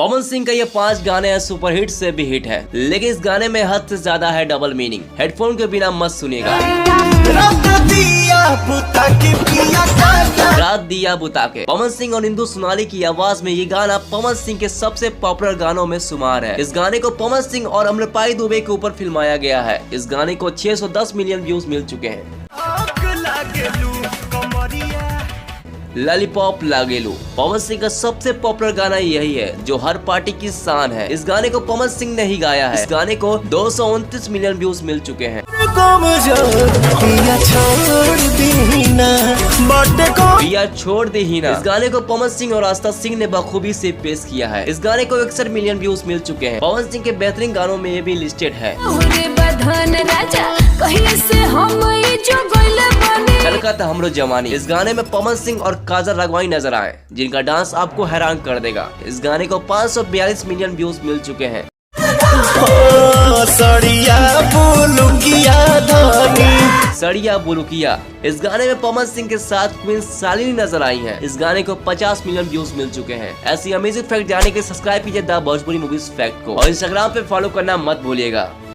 पवन सिंह का ये 5 गाने हैं सुपरहिट से भी हिट है, लेकिन इस गाने में हद से ज्यादा है डबल मीनिंग। हेडफोन के बिना मत सुनिएगा। रात दिया बुता के पवन सिंह और इंदु सोनाली की आवाज में ये गाना पवन सिंह के सबसे पॉपुलर गानों में शुमार है। इस गाने को पवन सिंह और अम्रपाली दुबे के ऊपर फिल्माया गया है। इस गाने को 610 मिलियन व्यूज मिल चुके हैं। लॉलीपॉप लागेलू पवन सिंह का सबसे पॉपुलर गाना यही है, जो हर पार्टी की शान है। इस गाने को पवन सिंह ने ही गाया है। इस गाने को 229 मिलियन व्यूज मिल चुके हैं। पिया छोड़ दी ही ना, इस गाने को पवन सिंह और आस्था सिंह ने बखूबी से पेश किया है। इस गाने को 61 मिलियन व्यूज मिल चुके हैं। पवन सिंह के बेहतरीन गानों में ये भी लिस्टेड है। कलकत्ता हमरो जवानी, इस गाने में पवन सिंह और काजल राघवानी नजर आए, जिनका डांस आपको हैरान कर देगा। इस गाने को 542 मिलियन व्यूज मिल चुके हैं। सड़िया बुलुकिया, इस गाने में पवन सिंह के साथ क्वीन शालिनी नजर आई हैं। इस गाने को 50 मिलियन व्यूज मिल चुके हैं। ऐसी अमेजिंग फैक्ट जानने के सब्सक्राइब कीजिए द भोजपुरी मूवीज फैक्ट को, और इंस्टाग्राम पे फॉलो करना मत भूलिएगा।